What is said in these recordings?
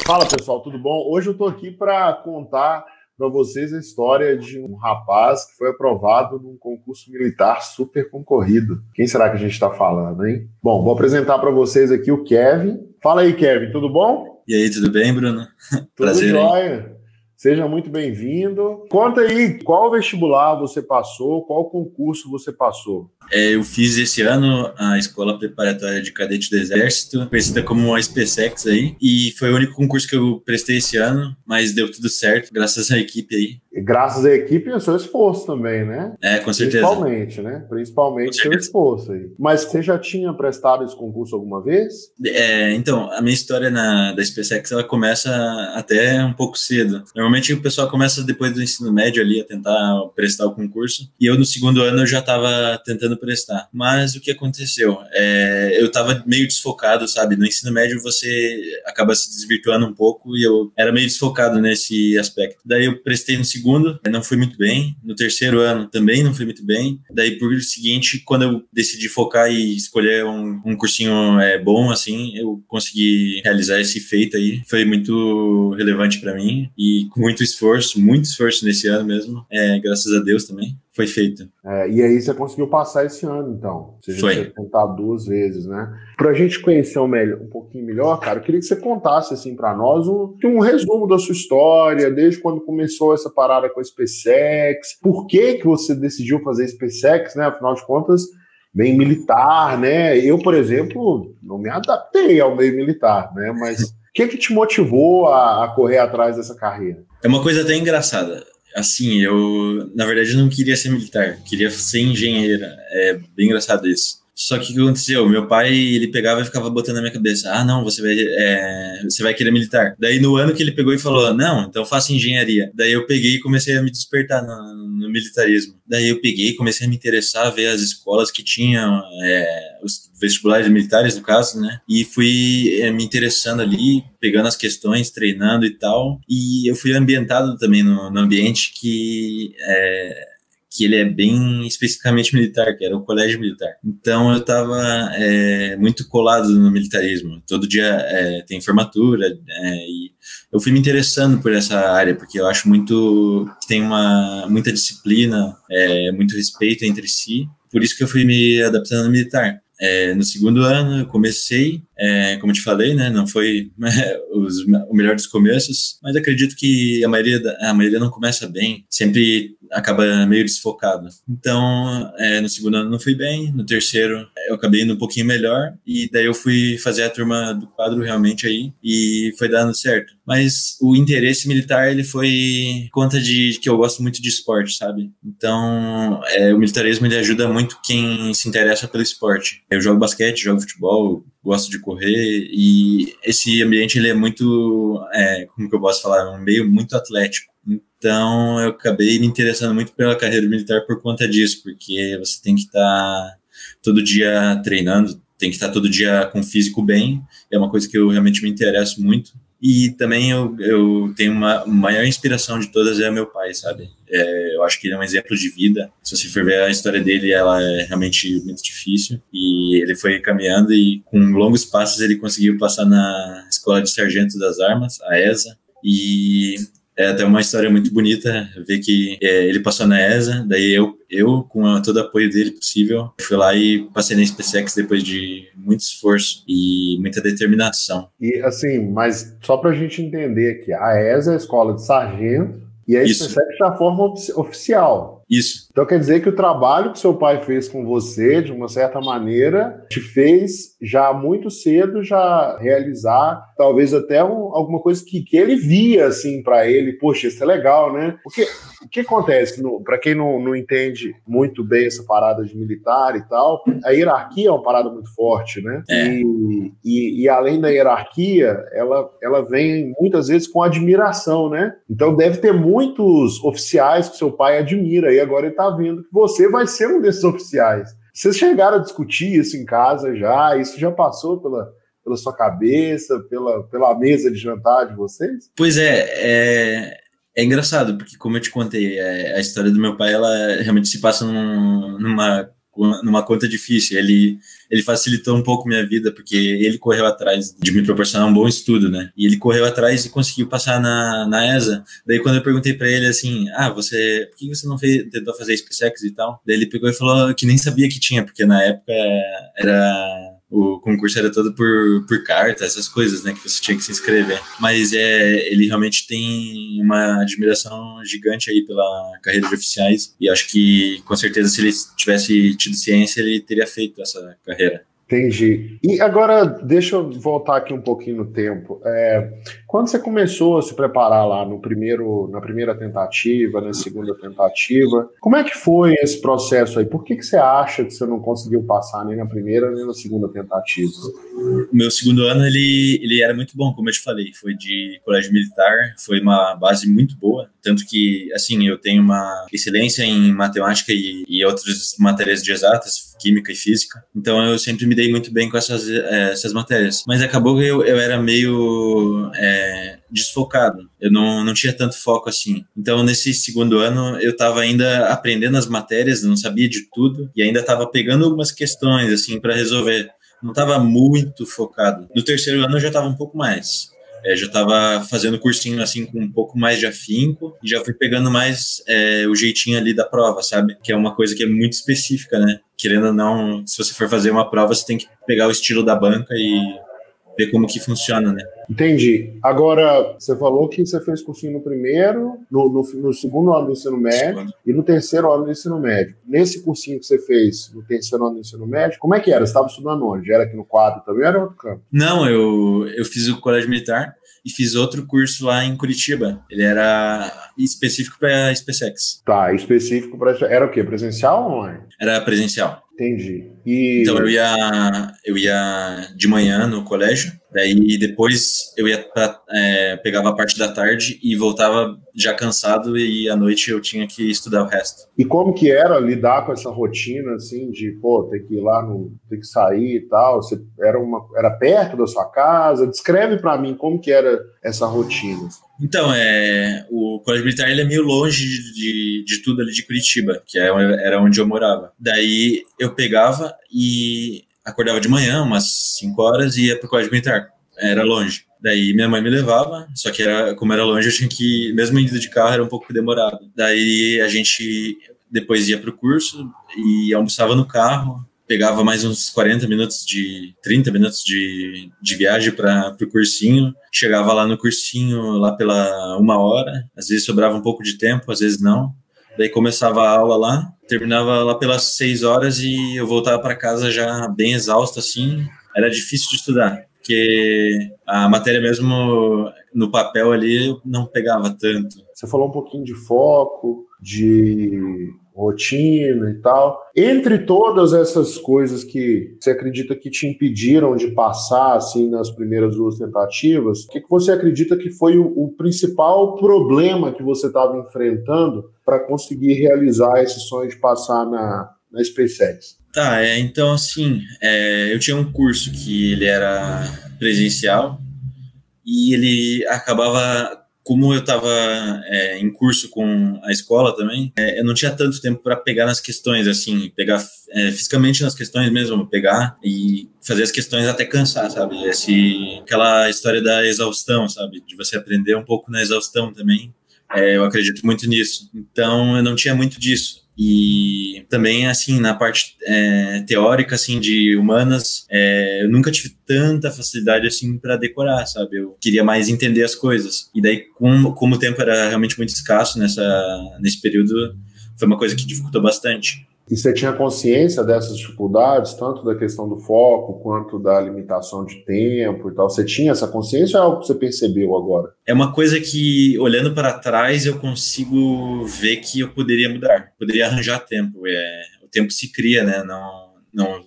Fala pessoal, tudo bom? Hoje eu estou aqui para contar para vocês a história de um rapaz que foi aprovado num concurso militar super concorrido. Quem será que a gente está falando, hein? Bom, vou apresentar para vocês aqui o Kevin. Fala aí, Kevin, tudo bom? E aí, tudo bem, Bruno? Tudo Prazer, jóia. Seja muito bem-vindo. Conta aí, qual vestibular você passou, qual concurso você passou? Eu fiz esse ano a Escola Preparatória de Cadete do Exército, conhecida como a SpaceX aí, e foi o único concurso que eu prestei esse ano, mas deu tudo certo, graças à equipe aí. E graças à equipe e ao seu esforço também, né? Com certeza. Principalmente, né? Principalmente seu esforço aí. Mas você já tinha prestado esse concurso alguma vez? Então, a minha história da SpaceX, ela começa até um pouco cedo. Normalmente o pessoal começa depois do ensino médio ali a tentar prestar o concurso, e eu no segundo ano eu já estava tentando prestar. Mas o que aconteceu? Eu estava meio desfocado, sabe? No ensino médio você acaba se desvirtuando um pouco e eu era meio desfocado nesse aspecto. Daí eu prestei no segundo, não fui muito bem. No terceiro ano também não fui muito bem. Daí por seguinte, quando eu decidi focar e escolher um cursinho bom, assim, eu consegui realizar esse feito aí. Foi muito relevante para mim e com muito esforço nesse ano mesmo. Graças a Deus também. Foi feito. E aí você conseguiu passar esse ano, então. Você já tinha tentado 2 vezes, né? Pra gente conhecer um pouquinho melhor, cara, eu queria que você contasse, assim, pra nós um resumo da sua história, desde quando começou essa parada com a SpaceX, por que você decidiu fazer a SpaceX, né? Afinal de contas, bem militar, né? Eu, por exemplo, não me adaptei ao meio militar, né? Mas o que te motivou a correr atrás dessa carreira? É uma coisa até engraçada. Assim, eu, na verdade, não queria ser militar, queria ser engenheiro. É bem engraçado isso. Só que o que aconteceu? Meu pai, ele pegava e ficava botando na minha cabeça, não, você vai querer militar. Daí no ano que ele pegou e falou, não, então faça engenharia. Daí eu peguei e comecei a me despertar no militarismo. Daí eu peguei e comecei a me interessar, a ver as escolas que tinham, os vestibulares militares, no caso, né? E fui me interessando ali, pegando as questões, treinando e tal. E eu fui ambientado também no ambiente que ele é bem especificamente militar, que era o colégio militar. Então eu estava muito colado no militarismo. Todo dia tem formatura, e eu fui me interessando por essa área, porque eu acho que tem muita disciplina, muito respeito entre si. Por isso que eu fui me adaptando ao militar. No segundo ano eu comecei, como eu te falei, né, não foi o melhor dos começos, mas acredito que a maioria não começa bem, sempre acaba meio desfocado. Então, no segundo ano não fui bem, no terceiro eu acabei indo um pouquinho melhor, e daí eu fui fazer a turma do quadro realmente aí, e foi dando certo. Mas o interesse militar, ele foi conta de que eu gosto muito de esporte, sabe? Então, o militarismo, ele ajuda muito quem se interessa pelo esporte. Eu jogo basquete, jogo futebol, gosto de correr, e esse ambiente, ele é muito, como que eu posso falar, um meio muito atlético. Então, eu acabei me interessando muito pela carreira militar por conta disso, porque você tem que estar todo dia treinando, tem que estar todo dia com o físico bem, é uma coisa que eu realmente me interesso muito. E também eu tenho uma maior inspiração de todas é meu pai, sabe? Eu acho que ele é um exemplo de vida. Se você for ver a história dele, ela é realmente muito difícil. E ele foi caminhando e com longos passos ele conseguiu passar na Escola de Sargento das Armas, a ESA. E é até uma história muito bonita ver que ele passou na ESA, daí eu com todo o apoio dele possível, fui lá e passei na SpaceX depois de muito esforço e muita determinação. E assim, mas só para a gente entender aqui, a ESA é a escola de sargento e a SpaceX é a forma oficial. Isso. Então quer dizer que o trabalho que seu pai fez com você, de uma certa maneira, te fez já muito cedo já realizar talvez até alguma coisa que ele via assim para ele, poxa, isso é legal, né? Porque o que acontece, para quem não entende muito bem essa parada de militar e tal, a hierarquia é uma parada muito forte, né? E além da hierarquia, ela vem muitas vezes com admiração, né? Então deve ter muitos oficiais que seu pai admira, e agora ele tá vendo que você vai ser um desses oficiais. Vocês chegaram a discutir isso em casa já? Isso já passou pela sua cabeça, pela mesa de jantar de vocês? Pois é engraçado, porque como eu te contei, a história do meu pai, ela realmente se passa numa numa conta difícil. Ele facilitou um pouco minha vida, porque ele correu atrás de me proporcionar um bom estudo, né? E ele correu atrás e conseguiu passar na ESA. Daí quando eu perguntei pra ele assim, por que você não tentou fazer SpaceX e tal? Daí ele pegou e falou que nem sabia que tinha, porque na época o concurso era todo por carta, essas coisas, né, que você tinha que se inscrever. Mas ele realmente tem uma admiração gigante aí pela carreira de oficiais, e acho que, com certeza, se ele tivesse tido ciência, ele teria feito essa carreira. Entendi. E agora, deixa eu voltar aqui um pouquinho no tempo. Quando você começou a se preparar lá na primeira tentativa, na segunda tentativa, como é que foi esse processo aí? Por que você acha que você não conseguiu passar nem na primeira nem na segunda tentativa? Meu segundo ano, ele era muito bom, como eu te falei. Foi de colégio militar, foi uma base muito boa. Tanto que, assim, eu tenho uma excelência em matemática e outras matérias de exatas, química e física. Então, eu sempre me dei muito bem com essas matérias. Mas acabou que eu era meio desfocado. Eu não tinha tanto foco assim. Então, nesse segundo ano, eu estava ainda aprendendo as matérias, não sabia de tudo. E ainda estava pegando algumas questões, assim, para resolver. Não estava muito focado. No terceiro ano, eu já estava um pouco mais. Já estava fazendo cursinho assim com um pouco mais de afinco e já fui pegando mais o jeitinho ali da prova, sabe? Que é uma coisa que é muito específica, né? Querendo ou não, se você for fazer uma prova, você tem que pegar o estilo da banca e ver como que funciona, né? Entendi. Agora, você falou que você fez cursinho no primeiro, no segundo ano do ensino médio e no terceiro ano do ensino médio. Nesse cursinho que você fez no terceiro ano do ensino médio, como é que era? Você estava estudando onde? Era aqui no quadro também ou era outro campo? Não, eu fiz o colégio militar e fiz outro curso lá em Curitiba. Ele era específico para SpaceX. Tá, específico para... Era o quê? Presencial ou online? Era presencial. Entendi. Então eu ia de manhã no colégio, daí depois eu ia pegava a parte da tarde e voltava já cansado, e à noite eu tinha que estudar o resto. E como que era lidar com essa rotina, assim, de, ter que ir lá, ter que sair e tal? Você era perto da sua casa? Descreve para mim como que era essa rotina. Então, o colégio militar ele é meio longe de tudo ali de Curitiba, que era onde eu morava. Daí eu pegava e acordava de manhã, umas 5 horas, e ia pro colégio militar. Era longe. Daí minha mãe me levava, só que como era longe, eu tinha que, mesmo indo de carro, era um pouco demorado. Daí a gente depois ia pro curso e almoçava no carro, pegava mais uns 30 minutos de viagem para o cursinho, chegava lá no cursinho lá pela 1h, às vezes sobrava um pouco de tempo, às vezes não. Daí começava a aula lá, terminava lá pelas 6h e eu voltava para casa já bem exausto, assim. Era difícil de estudar, porque a matéria mesmo no papel ali eu não pegava tanto. Você falou um pouquinho de foco, de rotina e tal. Entre todas essas coisas que você acredita que te impediram de passar assim nas primeiras 2 tentativas, o que você acredita que foi o principal problema que você estava enfrentando para conseguir realizar esse sonho de passar na SpaceX? Tá, então assim, eu tinha um curso que ele era presencial e ele acabava... Como eu estava em curso com a escola também, eu não tinha tanto tempo para pegar nas questões, assim, pegar fisicamente nas questões mesmo, pegar e fazer as questões até cansar, sabe? Aquela história da exaustão, sabe? De você aprender um pouco na exaustão também. Eu acredito muito nisso. Então, eu não tinha muito disso. E também, assim, na parte teórica, assim, de humanas, eu nunca tive tanta facilidade, assim, para decorar, sabe? Eu queria mais entender as coisas. E daí, como o tempo era realmente muito escasso nesse período, foi uma coisa que dificultou bastante. E você tinha consciência dessas dificuldades, tanto da questão do foco, quanto da limitação de tempo e tal? Você tinha essa consciência ou é algo que você percebeu agora? É uma coisa que, olhando para trás, eu consigo ver que eu poderia mudar, poderia arranjar tempo. O tempo se cria, né?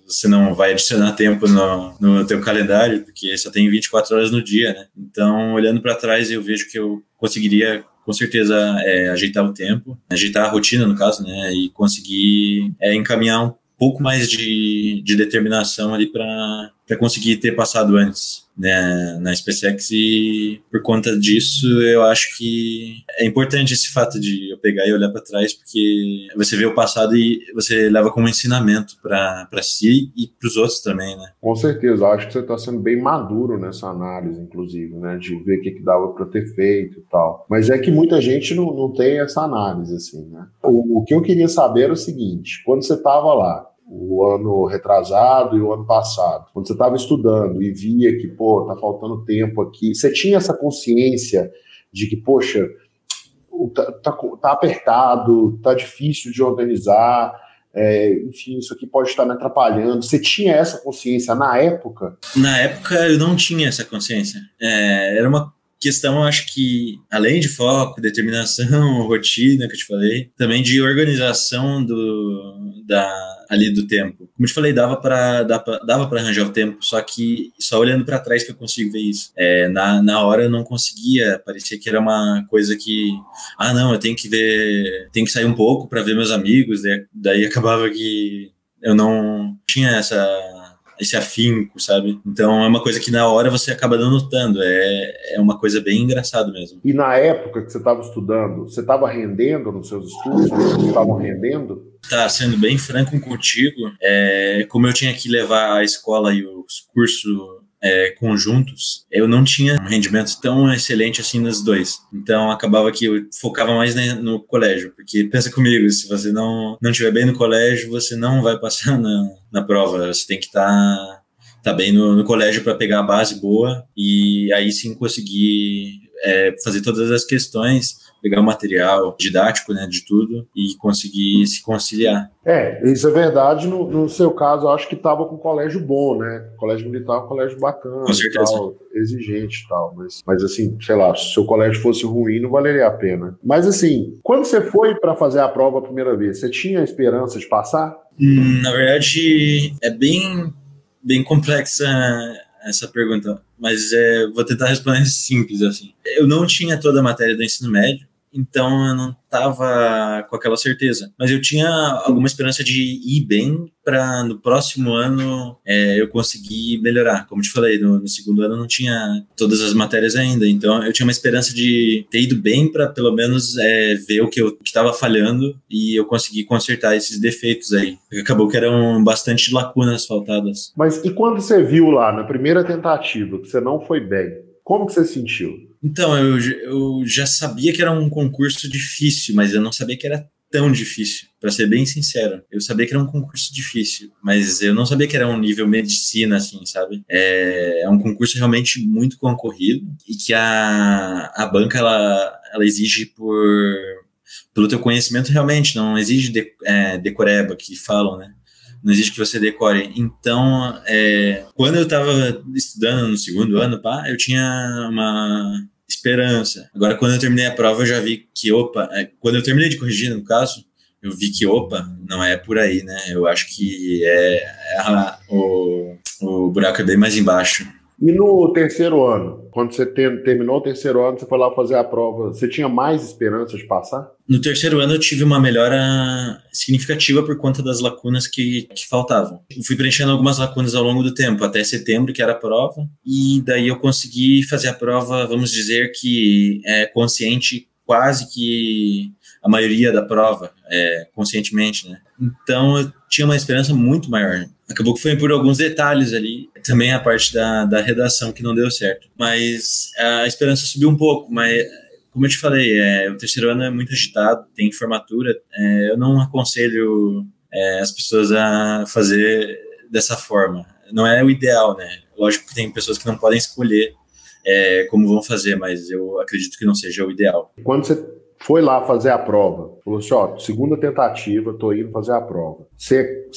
Você não vai adicionar tempo no teu calendário, porque só tem 24 horas no dia, né? Então, olhando para trás, eu vejo que eu conseguiria, com certeza, ajeitar o tempo, ajeitar a rotina, no caso, né? E conseguir encaminhar um pouco mais de determinação ali para para conseguir ter passado antes, né, na SpaceX, e por conta disso eu acho que é importante esse fato de eu pegar e olhar para trás, porque você vê o passado e você leva como ensinamento para si e para os outros também, né? Com certeza, acho que você está sendo bem maduro nessa análise, inclusive, né, de ver o que dava para ter feito e tal. Mas é que muita gente não tem essa análise, assim, né? O que eu queria saber era o seguinte: quando você estava lá, o ano retrasado e o ano passado, quando você estava estudando e via que, pô, tá faltando tempo aqui, você tinha essa consciência de que, poxa, tá apertado, tá difícil de organizar, enfim, isso aqui pode estar me atrapalhando. Você tinha essa consciência na época? Na época eu não tinha essa consciência. Era uma questão, eu acho que, além de foco, determinação, rotina, que eu te falei, também de organização ali do tempo. Como eu te falei, dava para arranjar o tempo, só que só olhando para trás que eu consigo ver isso. Na hora eu não conseguia, parecia que era uma coisa que, não, eu tenho que sair um pouco para ver meus amigos, daí acabava que eu não tinha esse afinco, sabe? Então é uma coisa que na hora você acaba não notando, é uma coisa bem engraçada mesmo. E na época que você estava estudando, você estava rendendo nos seus estudos? Vocês estavam rendendo? Tá, sendo bem franco contigo, como eu tinha que levar a escola e os cursos conjuntos, eu não tinha um rendimento tão excelente assim nos dois. Então acabava que eu focava mais no colégio, porque pensa comigo, se você não estiver bem no colégio, você não vai passar na prova. Você tem que estar bem no colégio para pegar a base boa e aí sim conseguir fazer todas as questões, pegar o material didático, né, de tudo e conseguir se conciliar. Isso é verdade. No seu caso, eu acho que estava com um colégio bom, né? Colégio militar é um colégio bacana, com certeza. Tal, exigente e tal. Mas assim, sei lá, se o seu colégio fosse ruim, não valeria a pena. Mas assim, quando você foi para fazer a prova a primeira vez, você tinha esperança de passar? Na verdade, é bem complexa essa pergunta, mas vou tentar responder simples assim. Eu não tinha toda a matéria do ensino médio, então eu não estava com aquela certeza. Mas eu tinha alguma esperança de ir bem para no próximo ano eu conseguir melhorar. Como te falei, no segundo ano eu não tinha todas as matérias ainda, então eu tinha uma esperança de ter ido bem para pelo menos ver o que estava falhando e eu conseguir consertar esses defeitos aí. Porque acabou que eram bastante lacunas faltadas. Mas e quando você viu lá, na primeira tentativa, que você não foi bem, como que você sentiu? Então, eu já sabia que era um concurso difícil, mas eu não sabia que era tão difícil, para ser bem sincero. Eu sabia que era um concurso difícil, mas eu não sabia que era um nível medicina, assim, sabe? É um concurso realmente muito concorrido e que a banca, ela exige pelo teu conhecimento realmente, não exige decoreba, que falam, né? Não exige que você decore. Então, quando eu estava estudando no segundo ano, eu tinha uma esperança. Agora, quando eu terminei a prova, eu já vi que, quando eu terminei de corrigir, no caso, eu vi que, não é por aí, né? Eu acho que o buraco é bem mais embaixo. E no terceiro ano, quando você terminou o terceiro ano, você foi lá fazer a prova, você tinha mais esperança de passar? No terceiro ano eu tive uma melhora significativa por conta das lacunas que faltavam. Eu fui preenchendo algumas lacunas ao longo do tempo, até setembro, que era a prova, e daí eu consegui fazer a prova, vamos dizer que consciente, quase que a maioria da prova, conscientemente, né? Então eu tinha uma esperança muito maior. Acabou que foi por alguns detalhes ali, também a parte da redação que não deu certo. Mas a esperança subiu um pouco, mas como eu te falei, o terceiro ano é muito agitado, tem formatura, eu não aconselho as pessoas a fazer dessa forma. Não é o ideal, né? Lógico que tem pessoas que não podem escolher como vão fazer, mas eu acredito que não seja o ideal. Quando você foi lá fazer a prova, falou assim, segunda tentativa, tô indo fazer a prova. Você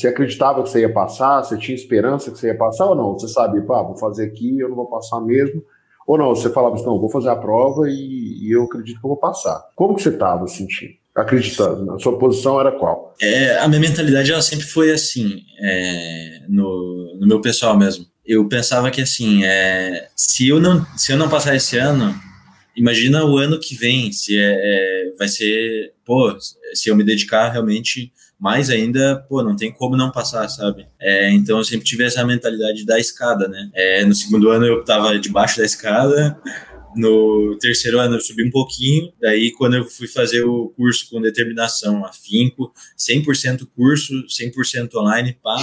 acreditava que você ia passar? Você tinha esperança que você ia passar ou não? Você sabia, vou fazer aqui, eu não vou passar mesmo? Ou não, você falava assim, não, vou fazer a prova e eu acredito que eu vou passar. Como que você estava sentindo? Acreditando? A sua posição era qual? A minha mentalidade ela sempre foi assim, no meu pessoal mesmo. Eu pensava que assim, se eu não passar esse ano, imagina o ano que vem, se vai ser, pô, se eu me dedicar realmente mais ainda, pô, não tem como não passar, sabe? Então eu sempre tive essa mentalidade da escada, né? No segundo ano eu tava debaixo da escada, no terceiro ano eu subi um pouquinho, daí quando eu fui fazer o curso com determinação, afinco, 100% curso, 100% online, pá,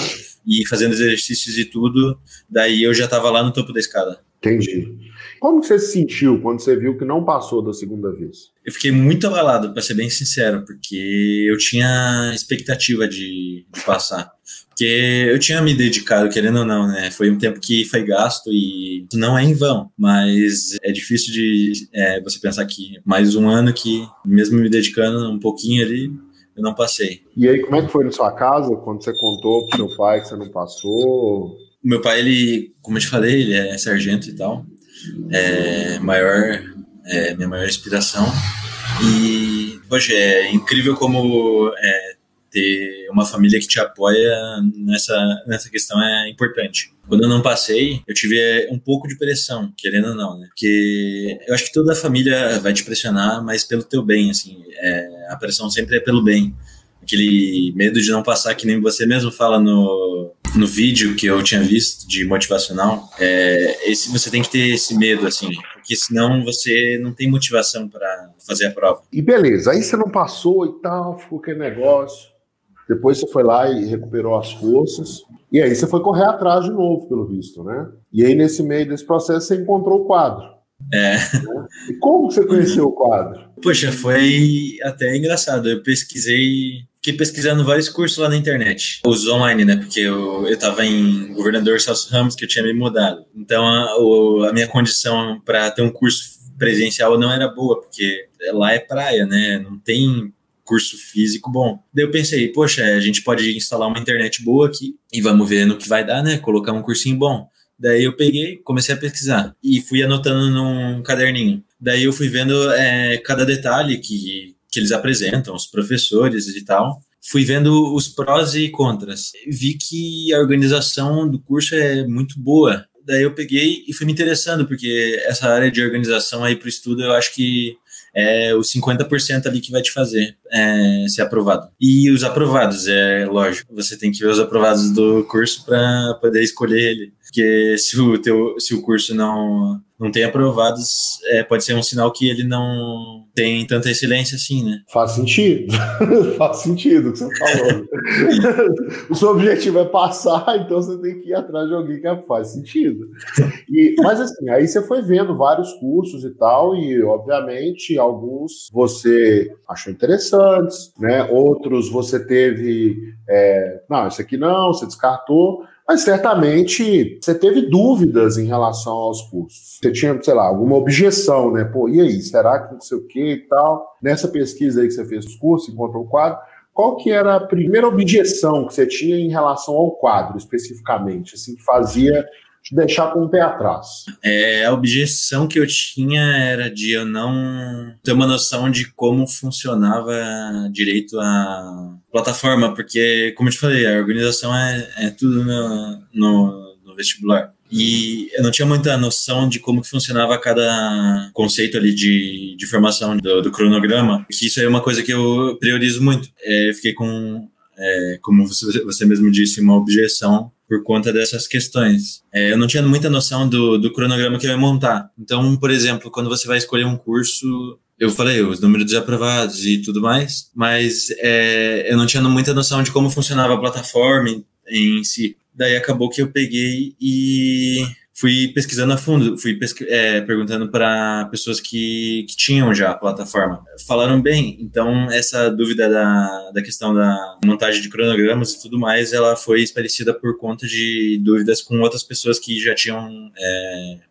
e fazendo exercícios e tudo, daí eu já tava lá no topo da escada. Entendi. Como que você se sentiu quando você viu que não passou da segunda vez? Eu fiquei muito abalado, para ser bem sincero, porque eu tinha expectativa de passar. Porque eu tinha me dedicado, querendo ou não, né? Foi um tempo que foi gasto e não é em vão. Mas é difícil de você pensar que mais um ano que, mesmo me dedicando um pouquinho ali, eu não passei. E aí, como é que foi na sua casa, quando você contou pro seu pai que você não passou? O meu pai, ele, como eu te falei, ele é sargento e tal. Minha maior inspiração. E, poxa, é incrível como ter uma família que te apoia nessa questão é importante. Quando eu não passei, eu tive um pouco de pressão, querendo ou não, né? Porque eu acho que toda a família vai te pressionar, mas pelo teu bem, assim. A pressão sempre é pelo bem. Aquele medo de não passar, que nem você mesmo fala no vídeo que eu tinha visto de motivacional, você tem que ter esse medo, assim, porque senão você não tem motivação para fazer a prova. E beleza, aí você não passou e tal, ficou aquele negócio. Depois você foi lá e recuperou as forças. E aí você foi correr atrás de novo, pelo visto, né? E aí, nesse meio desse processo, você encontrou o quadro. Né? E como que você conheceu o quadro? Poxa, foi até engraçado. Eu fiquei pesquisando vários cursos lá na internet. Os online, né? Porque eu tava em Governador Celso Ramos, que eu tinha me mudado. Então, a minha condição para ter um curso presencial não era boa, porque lá é praia, né? Não tem curso físico bom. Daí eu pensei, poxa, a gente pode instalar uma internet boa aqui e vamos ver no que vai dar, né? Colocar um cursinho bom. Daí eu peguei, comecei a pesquisar e fui anotando num caderninho. Daí eu fui vendo cada detalhe que eles apresentam, os professores e tal. Fui vendo os prós e contras. Vi que a organização do curso é muito boa. Daí eu peguei e fui me interessando, porque essa área de organização aí para o estudo, eu acho que é os 50% ali que vai te fazer ser aprovado. E os aprovados, lógico, você tem que ver os aprovados do curso para poder escolher ele. Porque se o curso não tem aprovados, pode ser um sinal que ele não tem tanta excelência assim, né? Faz sentido. Faz sentido o que você falou. O seu objetivo é passar, então você tem que ir atrás de alguém que faz sentido. Mas assim, aí você foi vendo vários cursos e tal, e obviamente alguns você achou interessantes, né? Outros você teve... não, esse aqui não, você descartou. Mas certamente você teve dúvidas em relação aos cursos. Você tinha, sei lá, alguma objeção, né? Pô, e aí, será que não sei o quê e tal? Nessa pesquisa aí que você fez dos cursos, encontrou o quadro, qual que era a primeira objeção que você tinha em relação ao quadro, especificamente, assim, que fazia te deixar com o pé atrás? A objeção que eu tinha era de eu não ter uma noção de como funcionava direito a plataforma, porque, como eu te falei, a organização é tudo no vestibular. E eu não tinha muita noção de como que funcionava cada conceito ali de formação do cronograma, que isso é uma coisa que eu priorizo muito. Eu fiquei com, como você mesmo disse, uma objeção por conta dessas questões. Eu não tinha muita noção do cronograma que eu ia montar. Então, por exemplo, quando você vai escolher um curso, eu falei os números desaprovados e tudo mais, mas eu não tinha muita noção de como funcionava a plataforma em si. Daí acabou que eu peguei e fui pesquisando a fundo, fui perguntando para pessoas que tinham já a plataforma. Falaram bem, então essa dúvida da questão da montagem de cronogramas e tudo mais, ela foi esclarecida por conta de dúvidas com outras pessoas que já tinham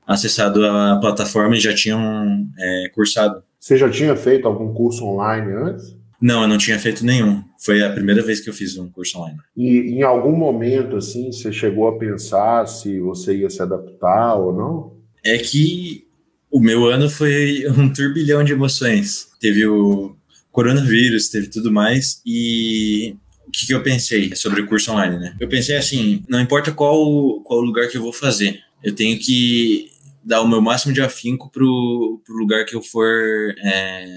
acessado a plataforma e já tinham cursado. Você já tinha feito algum curso online antes? Não, eu não tinha feito nenhum. Foi a primeira vez que eu fiz um curso online. E em algum momento, assim, você chegou a pensar se você ia se adaptar ou não? É que o meu ano foi um turbilhão de emoções. Teve o coronavírus, teve tudo mais. E o que eu pensei sobre o curso online, né? Eu pensei assim, não importa qual lugar que eu vou fazer, eu tenho que dar o meu máximo de afinco pro lugar que eu for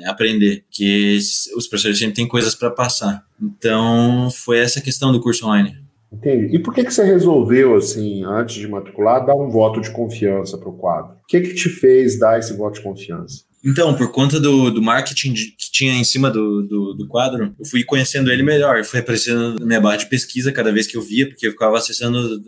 aprender, que os professores sempre têm coisas para passar. Então, foi essa questão do curso online. Entendi. E por que você resolveu, assim, antes de matricular, dar um voto de confiança para o quadro? O que te fez dar esse voto de confiança? Então, por conta do marketing que tinha em cima do quadro, eu fui conhecendo ele melhor, fui aparecendo na minha barra de pesquisa cada vez que eu via, porque eu ficava acessando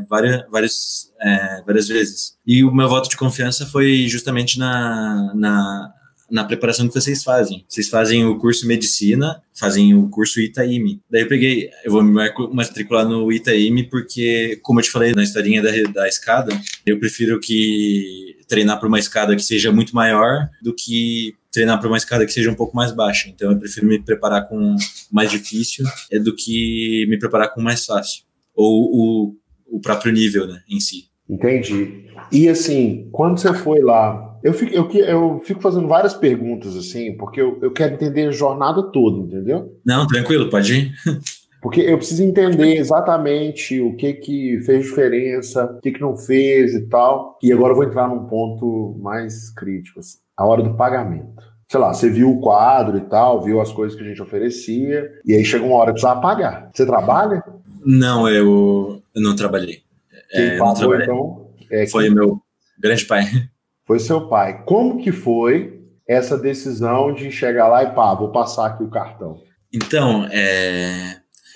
várias vezes. E o meu voto de confiança foi justamente na preparação que vocês fazem. Vocês fazem o curso Medicina, fazem o curso Itaime. Daí eu vou me matricular no Itaime porque, como eu te falei na historinha da escada, eu prefiro treinar para uma escada que seja muito maior do que treinar para uma escada que seja um pouco mais baixa. Então eu prefiro me preparar com mais difícil do que me preparar com mais fácil. Ou o próprio nível, né, em si. Entendi. E assim, quando você foi lá, eu fico fazendo várias perguntas, assim, porque eu quero entender a jornada toda, entendeu? Não, tranquilo, pode ir. Porque eu preciso entender exatamente o que fez diferença, o que não fez e tal. E agora eu vou entrar num ponto mais crítico, assim, a hora do pagamento. Sei lá, você viu o quadro e tal, viu as coisas que a gente oferecia, e aí chega uma hora que você vai pagar. Você trabalha? Não, eu não trabalhei. Quem pagou, então? Foi o meu grande pai. Foi seu pai. Como que foi essa decisão de chegar lá e vou passar aqui o cartão? Então,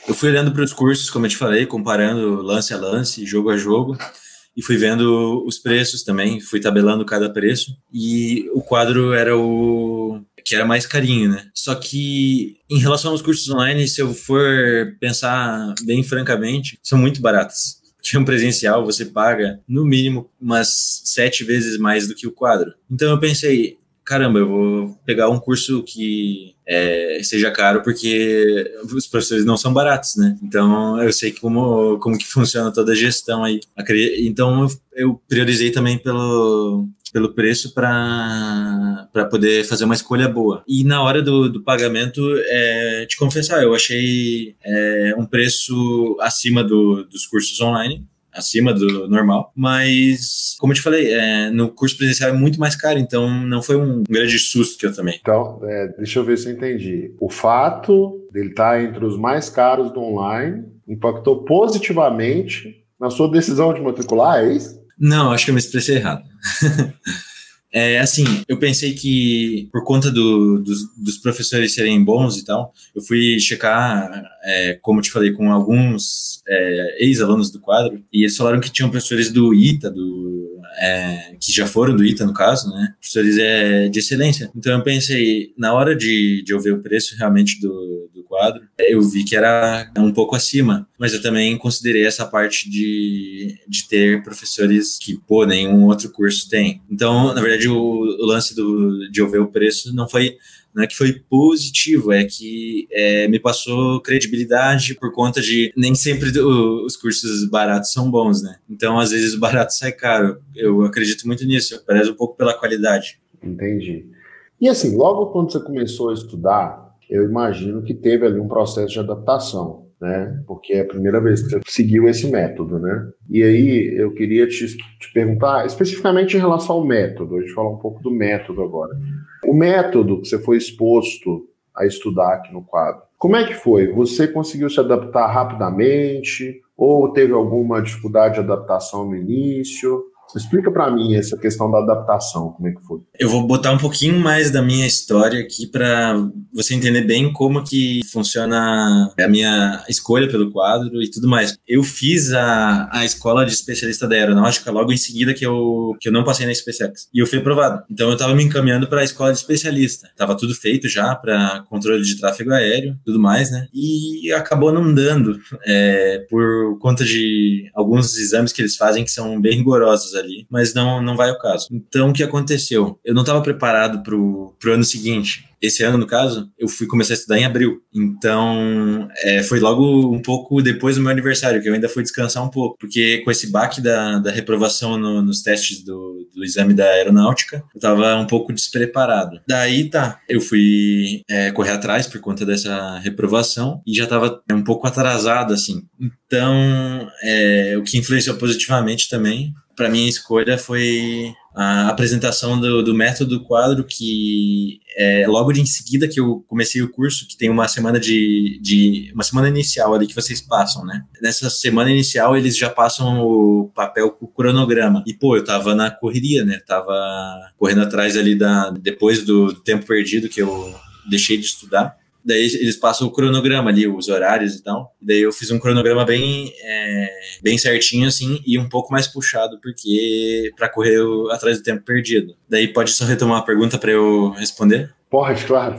eu fui olhando para os cursos, como eu te falei, comparando lance a lance, jogo a jogo, e fui vendo os preços também, fui tabelando cada preço, e o quadro era o que era mais carinho, né? Só que, em relação aos cursos online, se eu for pensar bem francamente, são muito baratos. Porque um presencial você paga, no mínimo, umas 7 vezes mais do que o quadro. Então eu pensei, caramba, eu vou pegar um curso que seja caro, porque os professores não são baratos, né? Então eu sei como que funciona toda a gestão aí. Então eu priorizei também pelo preço para poder fazer uma escolha boa. E na hora do pagamento, te confessar, eu achei um preço acima dos cursos online, acima do normal, mas, como eu te falei, no curso presencial é muito mais caro, então não foi um grande susto que eu tomei. Então, deixa eu ver se eu entendi. O fato dele estar entre os mais caros do online impactou positivamente na sua decisão de matricular, é isso? Não, acho que eu me expressei errado. Assim, eu pensei que por conta dos professores serem bons e tal, eu fui checar, como eu te falei, com alguns ex-alunos do quadro, e eles falaram que tinham professores do ITA, que já foram do ITA, no caso, né? Professores de excelência. Então eu pensei, na hora de eu ver o preço realmente do quadro, eu vi que era um pouco acima, mas eu também considerei essa parte de ter professores que, nenhum outro curso tem. Então, na verdade, o lance de eu ver o preço não é que foi positivo, é que me passou credibilidade por conta de nem sempre os cursos baratos são bons, né? Então, às vezes, o barato sai caro. Eu acredito muito nisso, eu prezo um pouco pela qualidade. Entendi. E assim, logo quando você começou a estudar, eu imagino que teve ali um processo de adaptação, né? Porque é a primeira vez que você seguiu esse método, né? E aí eu queria te perguntar especificamente em relação ao método. A gente fala um pouco do método agora. O método que você foi exposto a estudar aqui no quadro, como é que foi? Você conseguiu se adaptar rapidamente ou teve alguma dificuldade de adaptação no início? Explica para mim essa questão da adaptação, como é que foi? Eu vou botar um pouquinho mais da minha história aqui para você entender bem como que funciona a minha escolha pelo quadro e tudo mais. Eu fiz a escola de especialista da aeronáutica logo em seguida que eu não passei na SpaceX. E eu fui aprovado. Então eu estava me encaminhando para a escola de especialista. Tava tudo feito já para controle de tráfego aéreo, tudo mais, né? E acabou não dando por conta de alguns exames que eles fazem que são bem rigorosos ali, mas não vai ao caso. Então, o que aconteceu? Eu não estava preparado pro ano seguinte. Esse ano, no caso, eu fui começar a estudar em abril. Então, foi logo um pouco depois do meu aniversário, que eu ainda fui descansar um pouco. Porque com esse baque da reprovação nos testes do exame da aeronáutica, eu estava um pouco despreparado. Daí, eu fui correr atrás por conta dessa reprovação e já estava um pouco atrasado, assim. Então, o que influenciou positivamente também para minha escolha foi a apresentação do método do quadro, que é logo em seguida que eu comecei o curso, que tem uma semana uma semana inicial ali que vocês passam, né? Nessa semana inicial eles já passam o papel com o cronograma. E, pô, eu tava na correria, né? Tava correndo atrás ali depois do tempo perdido que eu deixei de estudar. Daí eles passam o cronograma ali, os horários e tal. Daí eu fiz um cronograma bem certinho, assim, e um pouco mais puxado, porque para correr atrás do tempo perdido. Daí pode só retomar a pergunta para eu responder? Pode, claro.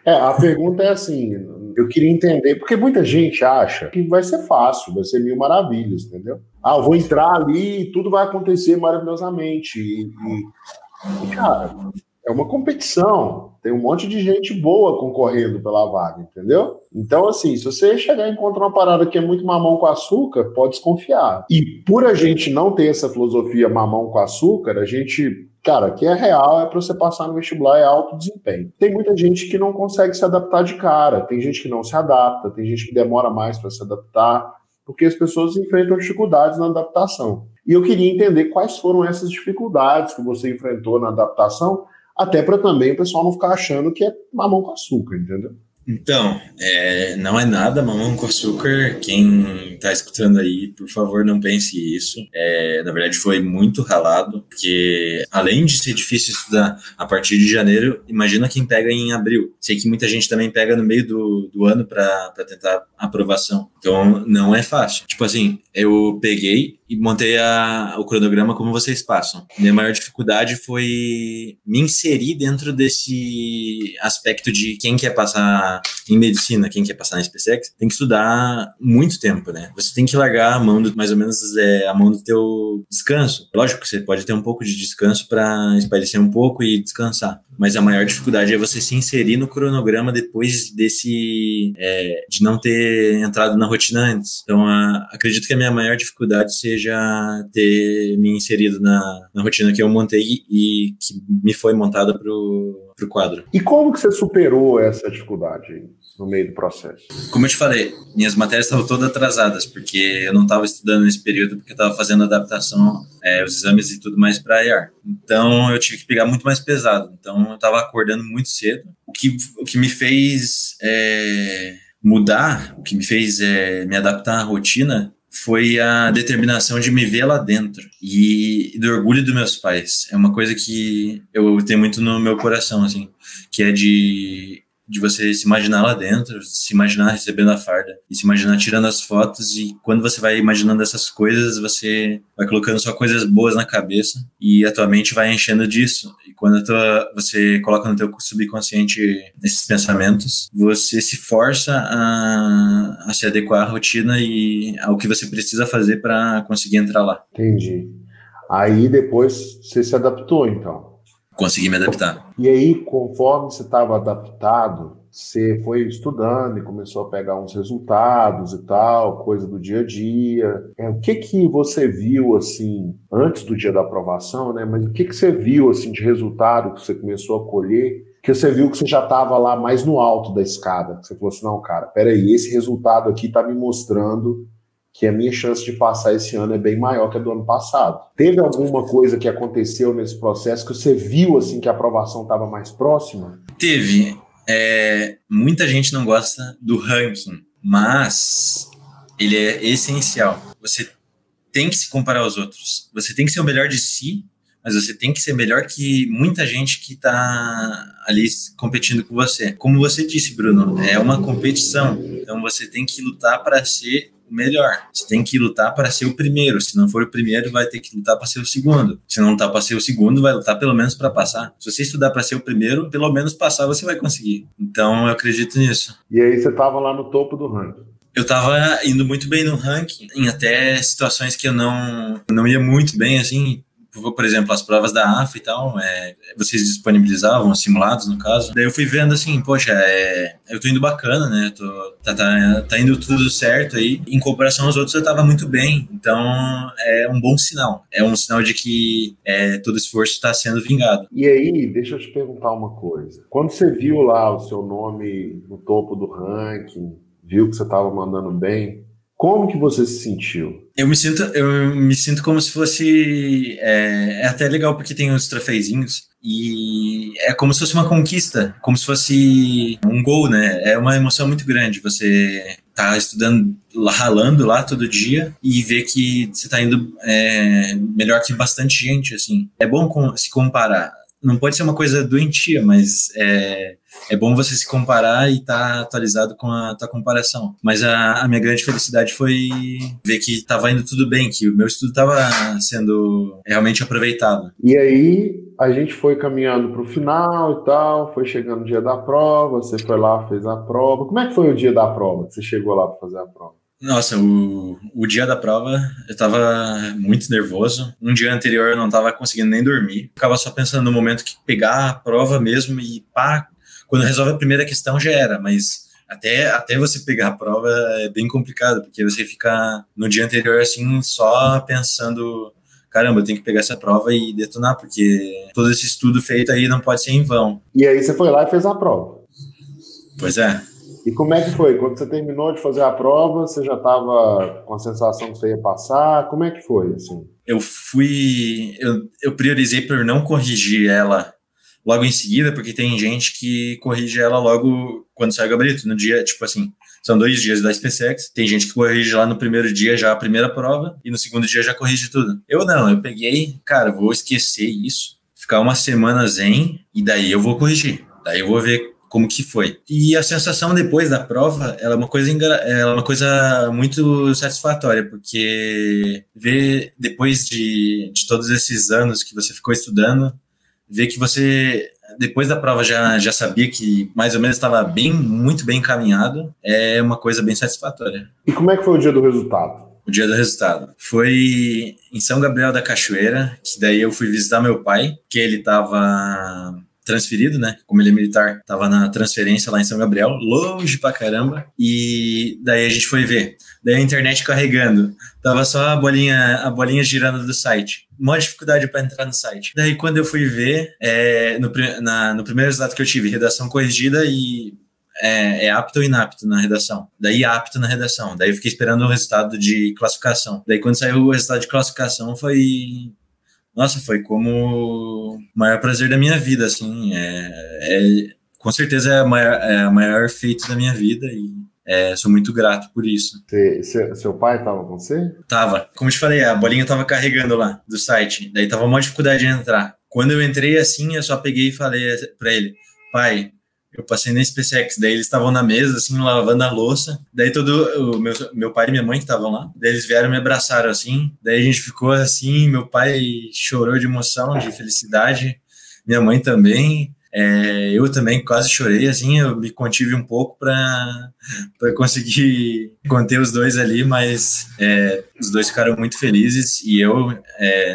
A pergunta é assim, eu queria entender, porque muita gente acha que vai ser fácil, vai ser mil maravilhas, entendeu? Eu vou entrar ali e tudo vai acontecer maravilhosamente. E cara, é uma competição, tem um monte de gente boa concorrendo pela vaga, entendeu? Então, assim, se você chegar e encontrar uma parada que é muito mamão com açúcar, pode desconfiar. E por a gente não ter essa filosofia mamão com açúcar, a gente, cara, que é real, é para você passar no vestibular, é alto desempenho. Tem muita gente que não consegue se adaptar de cara, tem gente que não se adapta, tem gente que demora mais para se adaptar, porque as pessoas enfrentam dificuldades na adaptação. E eu queria entender quais foram essas dificuldades que você enfrentou na adaptação, até para também o pessoal não ficar achando que é mamão com açúcar, entendeu? Então, não é nada mamão com açúcar. Quem está escutando aí, por favor, não pense isso. Na verdade, foi muito ralado, porque além de ser difícil estudar a partir de janeiro, imagina quem pega em abril. Sei que muita gente também pega no meio do ano para tentar aprovação. Então, não é fácil. Tipo assim, eu peguei e montei o cronograma como vocês passam. Minha maior dificuldade foi me inserir dentro desse aspecto de quem quer passar em medicina, quem quer passar na SpaceX, tem que estudar muito tempo, né? Você tem que largar a mão mais ou menos a mão do teu descanso. Lógico que você pode ter um pouco de descanso para espairecer um pouco e descansar, mas a maior dificuldade é você se inserir no cronograma depois de não ter entrado na rotina antes. Então, acredito que a minha maior dificuldade seja ter me inserido na rotina que eu montei e que me foi montada pro quadro. E como que você superou essa dificuldade no meio do processo? Como eu te falei, minhas matérias estavam todas atrasadas, porque eu não estava estudando nesse período, porque eu estava fazendo adaptação, os exames e tudo mais para a IAR. Então, eu tive que pegar muito mais pesado. Então, eu estava acordando muito cedo. O que me fez mudar, o que me fez me adaptar à rotina, foi a determinação de me ver lá dentro e do orgulho dos meus pais. É uma coisa que eu tenho muito no meu coração, assim, que é de você se imaginar lá dentro, se imaginar recebendo a farda e se imaginar tirando as fotos, e quando você vai imaginando essas coisas, você vai colocando só coisas boas na cabeça e a tua mente vai enchendo disso. E quando você coloca no teu subconsciente esses pensamentos, você se força a se adequar à rotina e ao que você precisa fazer para conseguir entrar lá. Entendi. Aí depois você se adaptou, então? Consegui me adaptar. E aí, conforme você estava adaptado, você foi estudando e começou a pegar uns resultados e tal, coisa do dia a dia. O que você viu, assim, antes do dia da aprovação, né? Mas o que você viu, assim, de resultado que você começou a colher, que você viu que você já estava lá mais no alto da escada? Que você falou assim, não, cara, peraí, esse resultado aqui está me mostrando que a minha chance de passar esse ano é bem maior que a do ano passado. Teve alguma coisa que aconteceu nesse processo que você viu, assim, que a aprovação estava mais próxima? Teve. Muita gente não gosta do ranking, mas ele é essencial. Você tem que se comparar aos outros. Você tem que ser o melhor de si, mas você tem que ser melhor que muita gente que está ali competindo com você. Como você disse, Bruno, é uma competição. Então você tem que lutar para ser o melhor. Você tem que lutar para ser o primeiro. Se não for o primeiro, vai ter que lutar para ser o segundo. Se não lutar para ser o segundo, vai lutar pelo menos para passar. Se você estudar para ser o primeiro, pelo menos passar você vai conseguir. Então eu acredito nisso. E aí você estava lá no topo do ranking? Eu estava indo muito bem no ranking, em até situações que eu não ia muito bem, assim. Por exemplo, as provas da AFA e tal, vocês disponibilizavam simulados, no caso. Daí eu fui vendo assim, poxa, eu tô indo bacana, né? Tá indo tudo certo aí. Em comparação aos outros, eu tava muito bem. Então, é um bom sinal. É um sinal de que todo esforço está sendo vingado. E aí, deixa eu te perguntar uma coisa. Quando você viu lá o seu nome no topo do ranking, viu que você tava mandando bem, Como que você se sentiu? Eu me sinto como se fosse, é até legal porque tem uns troféuzinhos e é como se fosse uma conquista, como se fosse um gol, né? É uma emoção muito grande você tá estudando, ralando lá todo dia e ver que você tá indo melhor que bastante gente, assim. É bom se comparar. Não pode ser uma coisa doentia, mas é bom você se comparar e estar atualizado com a tua comparação. Mas a minha grande felicidade foi ver que estava indo tudo bem, que o meu estudo estava sendo realmente aproveitado. E aí a gente foi caminhando para o final e tal, foi chegando o dia da prova, você foi lá, fez a prova. Como é que foi o dia da prova, que você chegou lá para fazer a prova? Nossa, o dia da prova eu tava muito nervoso. Um dia anterior eu não tava conseguindo nem dormir. Ficava só pensando no momento que pegar a prova mesmo e pá, quando resolve a primeira questão já era, mas até você pegar a prova é bem complicado, porque você fica no dia anterior assim só pensando, caramba, eu tenho que pegar essa prova e detonar, porque todo esse estudo feito aí não pode ser em vão. E aí você foi lá e fez a prova. Pois é. E como é que foi? Quando você terminou de fazer a prova, você já estava com a sensação que você ia passar? Como é que foi, assim? Eu priorizei por não corrigir ela logo em seguida, porque tem gente que corrige ela logo quando sai o gabarito, no dia, tipo assim, são 2 dias da SpaceX, tem gente que corrige lá no primeiro dia já a primeira prova, e no segundo dia já corrige tudo. Eu não, eu peguei, cara, vou esquecer isso, ficar uma semana zen, e daí eu vou corrigir, daí eu vou ver como que foi. E a sensação depois da prova, ela é uma coisa muito satisfatória, porque ver depois de todos esses anos que você ficou estudando, ver que você, depois da prova, já sabia que mais ou menos estava muito bem encaminhado, é uma coisa bem satisfatória. E como é que foi o dia do resultado? O dia do resultado foi em São Gabriel da Cachoeira, que daí eu fui visitar meu pai, que ele estava transferido, né? Como ele é militar, tava na transferência lá em São Gabriel, longe pra caramba. E daí a gente foi ver. Daí a internet carregando. Tava só a bolinha girando do site. Maior dificuldade para entrar no site. Daí quando eu fui ver, no primeiro resultado que eu tive, redação corrigida e apto ou inapto na redação. Daí apto na redação. Daí eu fiquei esperando o resultado de classificação. Daí quando saiu o resultado de classificação Nossa, foi como o maior prazer da minha vida, assim, com certeza é o maior feito da minha vida e sou muito grato por isso. Seu pai estava com você? Tava. Como eu te falei, a bolinha tava carregando lá do site, daí tava uma dificuldade de entrar. Quando eu entrei assim, eu só peguei e falei pra ele, pai, eu passei na SpaceX, daí eles estavam na mesa, assim, lavando a louça, daí todo meu pai e minha mãe que estavam lá, daí eles vieram e me abraçaram, assim, daí a gente ficou assim, meu pai chorou de emoção, de felicidade, minha mãe também, eu também quase chorei, assim, eu me contive um pouco para conseguir conter os dois ali, mas os dois ficaram muito felizes e eu,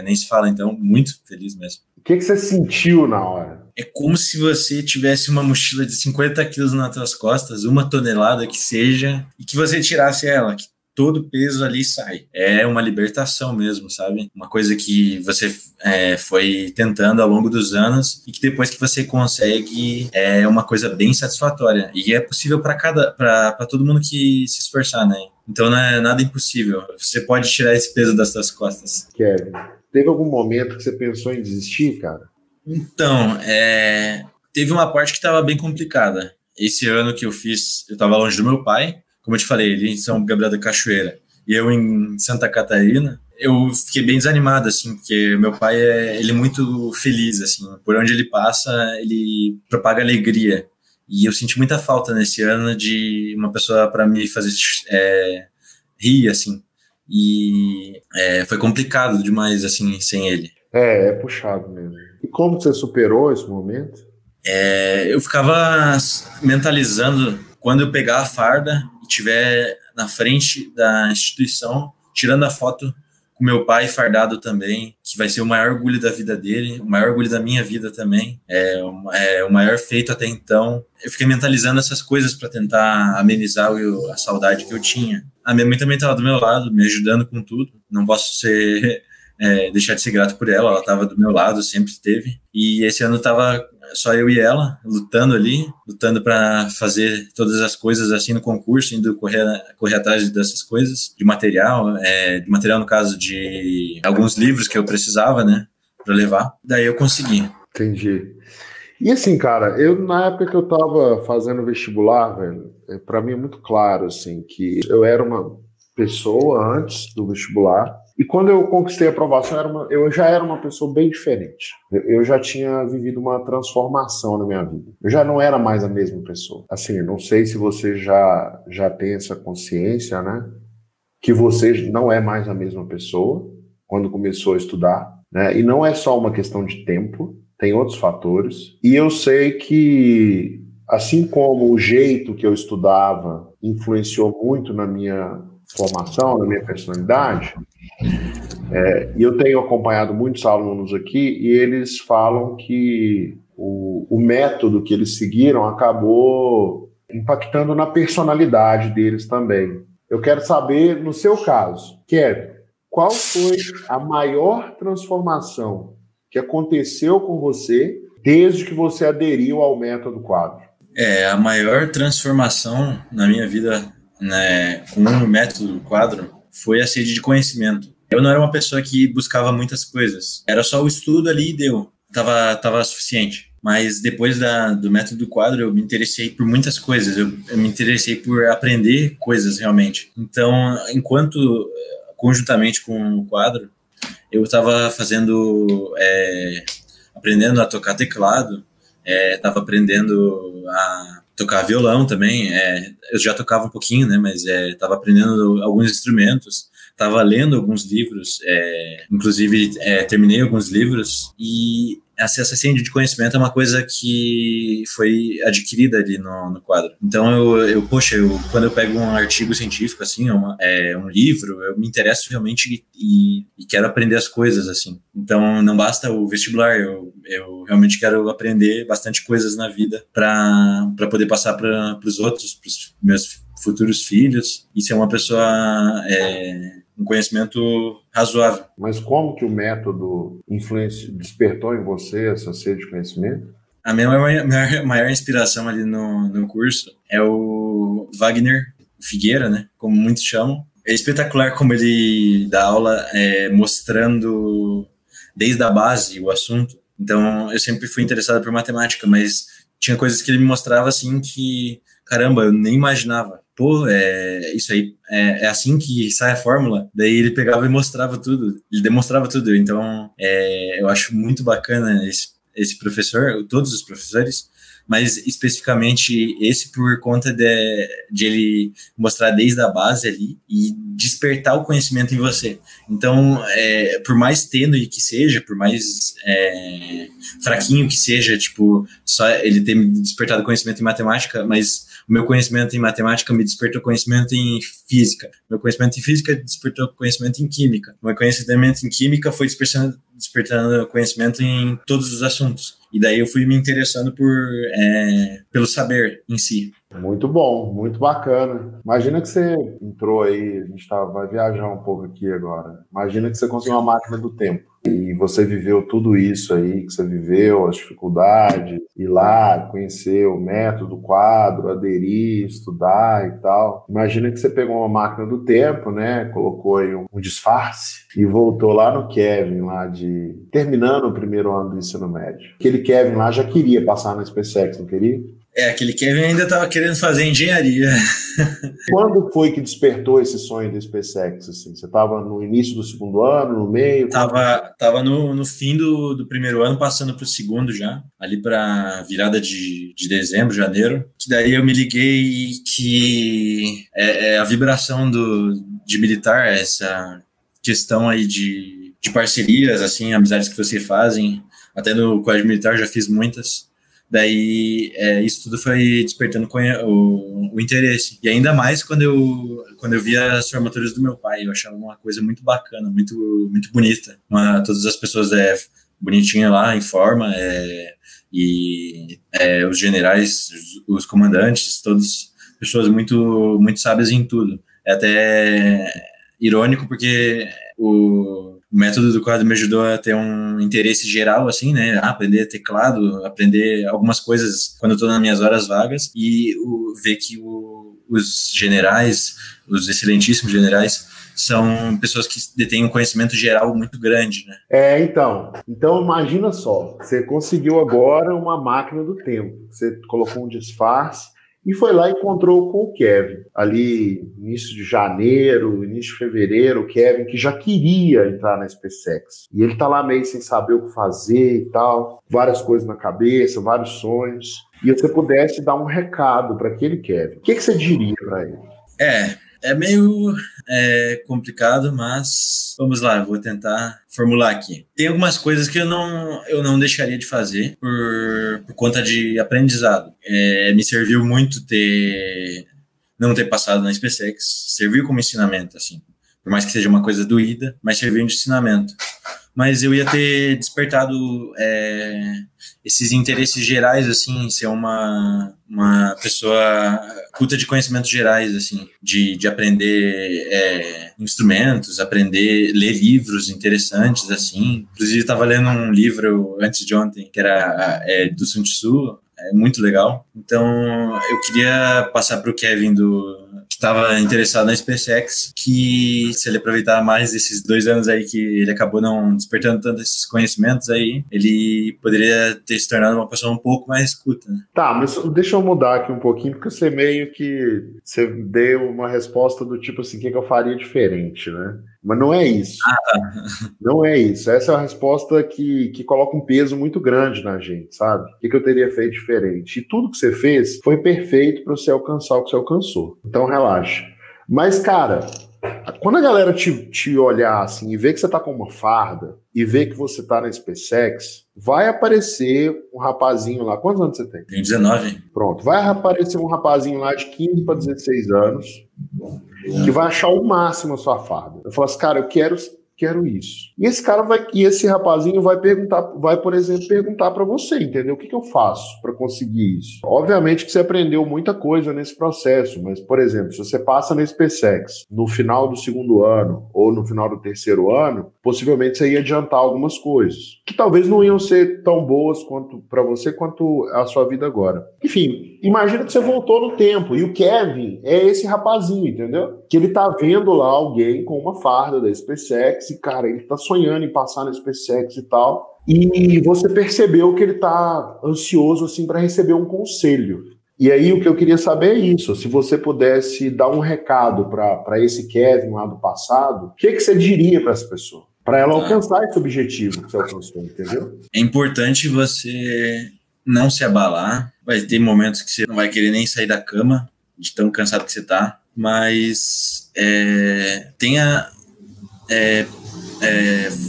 nem se fala, então, muito feliz mesmo. O que você sentiu na hora? É como se você tivesse uma mochila de 50 quilos nas suas costas, 1 tonelada que seja, e que você tirasse ela, que todo o peso ali sai. É uma libertação mesmo, sabe? Uma coisa que você foi tentando ao longo dos anos e que depois que você consegue é uma coisa bem satisfatória. E é possível para todo mundo que se esforçar, né? Então não é nada impossível. Você pode tirar esse peso das suas costas. Kevin, teve algum momento que você pensou em desistir, cara? Então, teve uma parte que estava bem complicada. Esse ano que eu fiz, eu estava longe do meu pai, como eu te falei, ele em São Gabriel da Cachoeira e eu em Santa Catarina. Eu fiquei bem desanimado, assim, porque meu pai ele é muito feliz, assim, por onde ele passa, ele propaga alegria. E eu senti muita falta nesse ano de uma pessoa para me fazer rir, assim. E foi complicado demais, assim, sem ele. É puxado mesmo. E como você superou esse momento? Eu ficava mentalizando quando eu pegar a farda e estiver na frente da instituição, tirando a foto com meu pai fardado também, que vai ser o maior orgulho da vida dele, o maior orgulho da minha vida também, o maior feito até então. Eu fiquei mentalizando essas coisas para tentar amenizar a saudade que eu tinha. A minha mãe também estava do meu lado, me ajudando com tudo. Não posso deixar de ser grato por ela estava do meu lado, sempre esteve. E esse ano estava só eu e ela, lutando para fazer todas as coisas assim no concurso, indo correr atrás dessas coisas, de material no caso de alguns livros que eu precisava, né, para levar. Daí eu consegui. Entendi. E assim, cara, na época que eu tava fazendo vestibular, velho, para mim é muito claro, assim, que eu era uma pessoa antes do vestibular, e quando eu conquistei a aprovação, eu já era uma pessoa bem diferente. Eu já tinha vivido uma transformação na minha vida. Eu já não era mais a mesma pessoa. Assim, não sei se você já tem essa consciência, né? Que você não é mais a mesma pessoa quando começou a estudar, né? E não é só uma questão de tempo, tem outros fatores. E eu sei que, assim como o jeito que eu estudava influenciou muito na minha formação, na minha personalidade, e eu tenho acompanhado muitos alunos aqui e eles falam que o método que eles seguiram acabou impactando na personalidade deles também. Eu quero saber, no seu caso, Kevin, qual foi a maior transformação que aconteceu com você desde que você aderiu ao método quadro? A maior transformação na minha vida, né, com o método quadro foi a sede de conhecimento. Eu não era uma pessoa que buscava muitas coisas. Era só o estudo ali e deu. Tava suficiente. Mas depois do método quadro, eu me interessei por muitas coisas. Eu me interessei por aprender coisas realmente. Então, conjuntamente com o quadro, eu estava aprendendo a tocar teclado, estava aprendendo a tocar violão também. Eu já tocava um pouquinho, né? Mas estava aprendendo alguns instrumentos. Estava lendo alguns livros, inclusive terminei alguns livros, e essa sede de conhecimento é uma coisa que foi adquirida ali no quadro. Então, quando eu pego um artigo científico, assim, um livro, eu me interesso realmente e quero aprender as coisas, assim. Então, não basta o vestibular, eu realmente quero aprender bastante coisas na vida para poder passar para os outros, para os meus futuros filhos, e ser uma pessoa... um conhecimento razoável. Mas como que o método despertou em você essa sede de conhecimento? A minha maior inspiração ali no curso é o Wagner Figueira, né? Como muitos chamam. É espetacular como ele dá aula mostrando desde a base o assunto. Então, eu sempre fui interessado por matemática, mas tinha coisas que ele me mostrava assim que, caramba, eu nem imaginava. Pô, isso aí, é assim que sai a fórmula. Daí ele pegava e mostrava tudo, ele demonstrava tudo. Então, eu acho muito bacana esse professor, todos os professores, mas especificamente esse por conta de ele mostrar desde a base ali e despertar o conhecimento em você. Então, por mais tênue que seja, por mais fraquinho que seja, tipo, só ele ter me despertado conhecimento em matemática, mas o meu conhecimento em matemática me despertou conhecimento em física. Meu conhecimento em física despertou conhecimento em química. Meu conhecimento em química foi despertando conhecimento em todos os assuntos. E daí eu fui me interessando pelo saber em si. Muito bom, muito bacana. Imagina que você entrou aí, a gente vai viajar um pouco aqui agora. Imagina que você conseguiu uma máquina do tempo e você viveu tudo isso aí que você viveu, as dificuldades, ir lá, conhecer o método, quadro, aderir, estudar e tal. Imagina que você pegou uma máquina do tempo, né? Colocou aí um disfarce e voltou lá no Kevin, terminando o primeiro ano do ensino médio. Aquele Kevin lá já queria passar na SpaceX, não queria? Aquele Kevin ainda estava querendo fazer engenharia. Quando foi que despertou esse sonho do SpaceX? Assim? Você estava no início do segundo ano, no meio? Tava no fim do primeiro ano, passando para o segundo já, ali para virada de dezembro, janeiro. Que daí eu me liguei que a vibração de militar, essa questão aí de parcerias, assim, amizades que vocês fazem. Até no Colégio Militar já fiz muitas. Daí, isso tudo foi despertando o interesse. E ainda mais quando eu via as formaturas do meu pai. Eu achava uma coisa muito bacana, muito, muito bonita. Todas as pessoas bonitinhas lá, em forma, os generais, os comandantes, todas pessoas muito, muito sábias em tudo. É até irônico porque O método do quadro me ajudou a ter um interesse geral, assim, né? Aprender teclado, aprender algumas coisas quando eu tô nas minhas horas vagas e ver que os generais, os excelentíssimos generais, são pessoas que detêm um conhecimento geral muito grande, né? Então imagina só, você conseguiu agora uma máquina do tempo, você colocou um disfarce e foi lá e encontrou com o Kevin, ali início de janeiro, início de fevereiro, o Kevin que já queria entrar na SpaceX, e ele tá lá meio sem saber o que fazer e tal, várias coisas na cabeça, vários sonhos, e você pudesse dar um recado para aquele Kevin, o que você diria para ele? É meio complicado, mas vamos lá, eu vou tentar formular aqui. Tem algumas coisas que eu não deixaria de fazer por conta de aprendizado. Me serviu muito não ter passado na SpaceX, serviu como ensinamento, assim. Por mais que seja uma coisa doída, mas serviu de ensinamento. Mas eu ia ter despertado esses interesses gerais, assim, ser uma pessoa culta de conhecimentos gerais, assim, de aprender instrumentos, ler livros interessantes, assim. Inclusive, estava lendo um livro antes de ontem, que era do Sun Tzu, muito legal. Então, eu queria passar para o Kevin que estava interessado na SpaceX, que se ele aproveitar mais esses 2 anos aí que ele acabou não despertando tanto esses conhecimentos aí, ele poderia ter se tornado uma pessoa um pouco mais culta, né? Tá, mas deixa eu mudar aqui um pouquinho, porque você meio que você deu uma resposta do tipo assim, o que eu faria diferente, né? Mas não é isso. Não é isso. Essa é uma resposta que coloca um peso muito grande na gente, sabe? O que eu teria feito diferente? E tudo que você fez foi perfeito para você alcançar o que você alcançou. Então, relaxa. Mas, cara, quando a galera te olhar assim e ver que você tá com uma farda e ver que você tá na SpaceX, vai aparecer um rapazinho lá. Quantos anos você tem? Tem 19. Pronto. Vai aparecer um rapazinho lá de 15 para 16 anos que vai achar o máximo a sua farda. Eu falo assim, cara, eu quero isso. E esse rapazinho vai, por exemplo, perguntar para você, entendeu? O que eu faço para conseguir isso? Obviamente que você aprendeu muita coisa nesse processo, mas, por exemplo, se você passa na SpaceX no final do 2º ano ou no final do 3º ano, possivelmente você ia adiantar algumas coisas, que talvez não iam ser tão boas para você quanto a sua vida agora. Enfim, imagina que você voltou no tempo e o Kevin é esse rapazinho, entendeu? Que ele tá vendo lá alguém com uma farda da SpaceX e, cara, ele tá sonhando em passar na SpaceX e tal. E você percebeu que ele tá ansioso, assim, para receber um conselho. E aí o que eu queria saber é isso, se você pudesse dar um recado para esse Kevin lá do passado, o que você diria para essa pessoa? Para ela alcançar esse objetivo que você alcançou, entendeu? É importante você não se abalar. Vai ter momentos que você não vai querer nem sair da cama, de tão cansado que você tá, mas tenha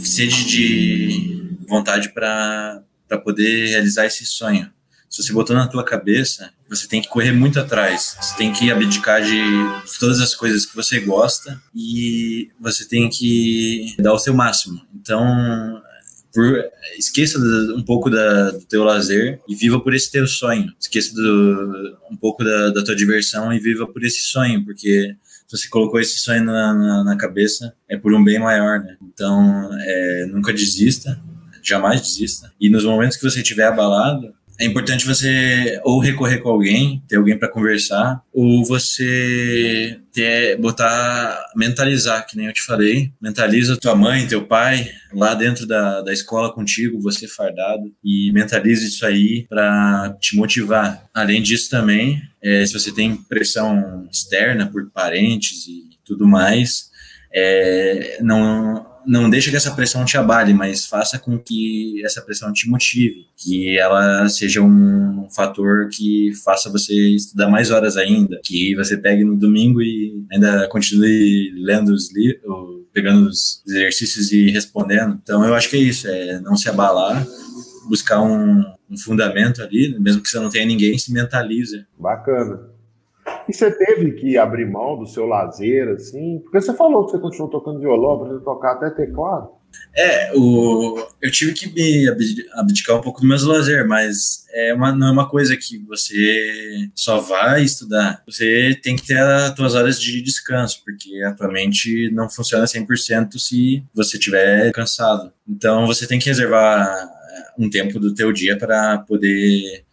sede de vontade para poder realizar esse sonho. Se você botou na tua cabeça, você tem que correr muito atrás, você tem que abdicar de todas as coisas que você gosta e você tem que dar o seu máximo. Então, esqueça um pouco do teu lazer e viva por esse teu sonho. Esqueça um pouco da tua diversão e viva por esse sonho, porque se você colocou esse sonho na cabeça, é por um bem maior, né? Então, nunca desista, jamais desista. E nos momentos que você estiver abalado, é importante você ou recorrer com alguém, ter alguém para conversar, ou você mentalizar, que nem eu te falei. Mentaliza tua mãe, teu pai, lá dentro da escola contigo, você fardado, e mentaliza isso aí para te motivar. Além disso também, se você tem pressão externa por parentes e tudo mais, não deixa que essa pressão te abale, mas faça com que essa pressão te motive, que ela seja um fator que faça você estudar mais horas ainda, que você pegue no domingo e ainda continue lendo os livros, pegando os exercícios e respondendo. Então eu acho que é isso, não se abalar, buscar um fundamento ali, mesmo que você não tenha ninguém, se mentaliza. Bacana. E você teve que abrir mão do seu lazer, assim? Porque você falou que você continuou tocando violão, aprendeu a tocar até teclado. Eu tive que me abdicar um pouco do meu lazer, mas não é uma coisa que você só vai estudar. Você tem que ter as suas horas de descanso, porque a tua mente não funciona 100% se você estiver cansado. Então, você tem que reservar um tempo do teu dia para poder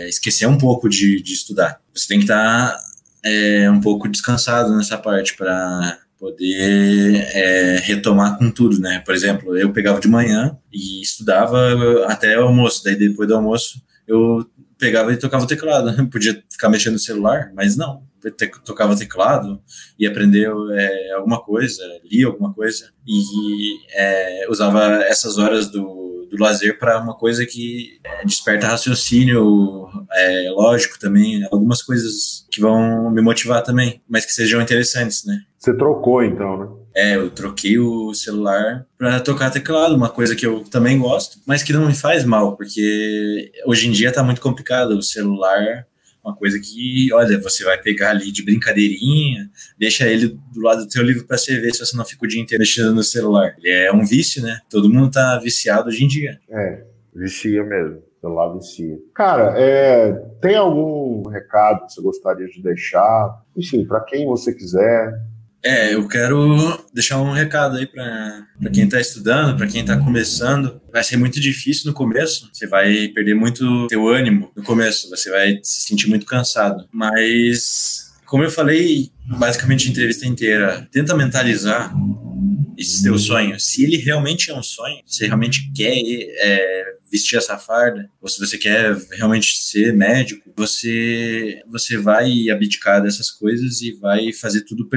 esquecer um pouco de estudar. Você tem que estar um pouco descansado nessa parte para poder retomar com tudo, né? Por exemplo, eu pegava de manhã e estudava até o almoço, daí depois do almoço eu pegava e tocava o teclado. Podia ficar mexendo no celular, mas não. Tocava o teclado e aprender alguma coisa, lia alguma coisa e usava essas horas do lazer para uma coisa que desperta raciocínio lógico também, algumas coisas que vão me motivar também, mas que sejam interessantes, né? Você trocou então, né? Eu troquei o celular para tocar teclado, uma coisa que eu também gosto, mas que não me faz mal, porque hoje em dia tá muito complicado. O celular, uma coisa que, olha, você vai pegar ali de brincadeirinha, deixa ele do lado do teu livro para você ver se você não fica o dia inteiro mexendo no celular. Ele é um vício, né? Todo mundo tá viciado hoje em dia. Vicia mesmo. O celular vicia. Cara, tem algum recado que você gostaria de deixar? Enfim, para quem você quiser. Eu quero deixar um recado aí para quem está estudando, para quem está começando. Vai ser muito difícil no começo, você vai perder muito teu ânimo no começo, você vai se sentir muito cansado. Mas, como eu falei, basicamente a entrevista inteira, tenta mentalizar esse teu sonho. Se ele realmente é um sonho, se você realmente quer vestir essa farda, ou se você quer realmente ser médico, você vai abdicar dessas coisas e vai fazer tudo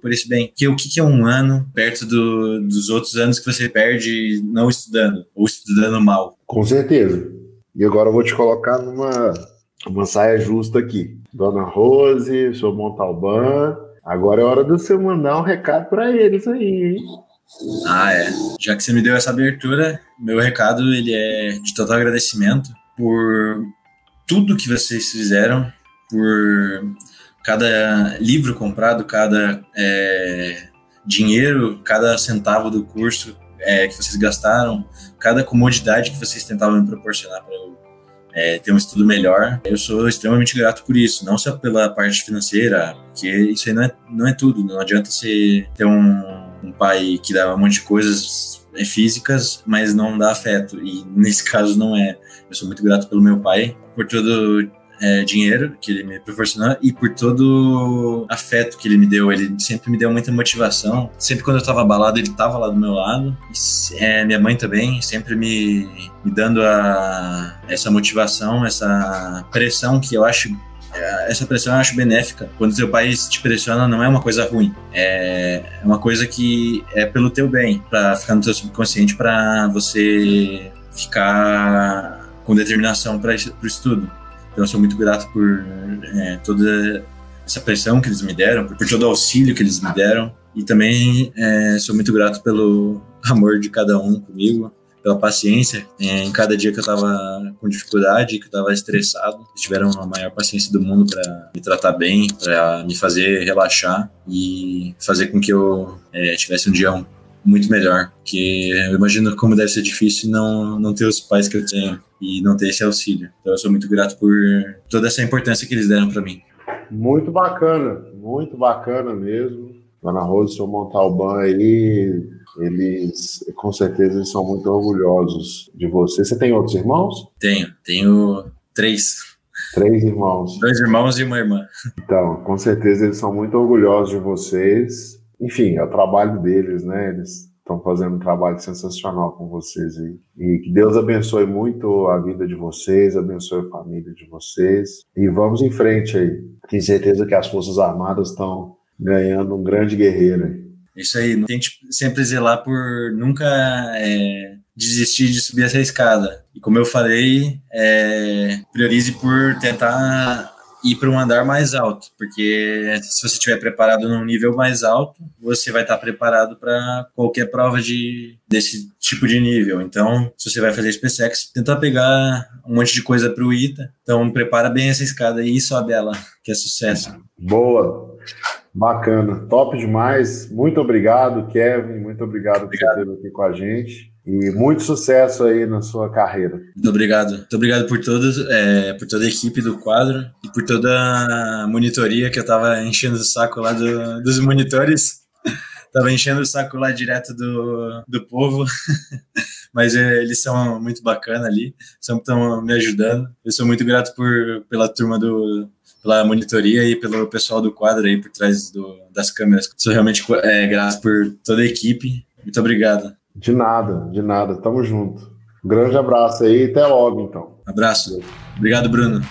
por esse bem. Porque o que é um ano perto dos outros anos que você perde não estudando, ou estudando mal? Com certeza. E agora eu vou te colocar numa saia justa aqui. Dona Rose, seu Montalbán, agora é hora de você mandar um recado para eles aí, hein? Já que você me deu essa abertura, meu recado ele é de total agradecimento por tudo que vocês fizeram, por cada livro comprado, cada dinheiro, cada centavo do curso que vocês gastaram, cada comodidade que vocês tentavam me proporcionar para eu ter um estudo melhor. Eu sou extremamente grato por isso, não só pela parte financeira, porque isso aí não é tudo. Não adianta você ter um pai que dá um monte de coisas físicas, mas não dá afeto, e nesse caso não é. Eu sou muito grato pelo meu pai, por todo dinheiro que ele me proporcionou e por todo afeto que ele me deu. Ele sempre me deu muita motivação. Sempre quando eu estava abalado, ele estava lá do meu lado. Minha mãe também, sempre me dando essa motivação, essa pressão que eu acho. Essa pressão eu acho benéfica. Quando teu pai te pressiona, não é uma coisa ruim. É uma coisa que é pelo teu bem, para ficar no teu subconsciente, para você ficar com determinação para o estudo. Então eu sou muito grato por toda essa pressão que eles me deram, por todo o auxílio que eles me deram, e também sou muito grato pelo amor de cada um comigo, pela paciência. Em cada dia que eu estava com dificuldade, que eu estava estressado, eles tiveram a maior paciência do mundo para me tratar bem, para me fazer relaxar e fazer com que eu tivesse um dia muito melhor. Porque eu imagino como deve ser difícil não ter os pais que eu tenho e não ter esse auxílio. Então eu sou muito grato por toda essa importância que eles deram para mim. Muito bacana mesmo. Dona Rosa, seu Montalbán aí, eles com certeza eles são muito orgulhosos de você. Você tem outros irmãos? Tenho 3. 3 irmãos. 2 irmãos e uma irmã. Então, com certeza eles são muito orgulhosos de vocês. Enfim, é o trabalho deles, né? Eles estão fazendo um trabalho sensacional com vocês aí. E que Deus abençoe muito a vida de vocês, abençoe a família de vocês. E vamos em frente aí. Tenho certeza que as Forças Armadas estão ganhando um grande guerreiro aí. Isso aí, tente sempre zelar por nunca desistir de subir essa escada. E como eu falei, priorize por tentar ir para um andar mais alto, porque se você estiver preparado num nível mais alto, você vai estar preparado para qualquer prova desse tipo de nível. Então, se você vai fazer SpaceX, tenta pegar um monte de coisa para o ITA, então prepara bem essa escada e sobe ela, que é sucesso. Boa! Bacana, top demais. Muito obrigado, Kevin. Muito obrigado por você ter aqui com a gente. E muito sucesso aí na sua carreira. Muito obrigado. Muito obrigado por todos, por toda a equipe do quadro e por toda a monitoria que eu tava enchendo o saco lá dos monitores. Tava enchendo o saco lá direto do povo. Mas eles são muito bacanas ali, sempre estão me ajudando. Eu sou muito grato pela turma pela monitoria e pelo pessoal do quadro aí por trás das câmeras. Sou realmente grato por toda a equipe. Muito obrigado. De nada. Tamo junto. Um grande abraço aí e até logo, então. Abraço. Obrigado, Bruno.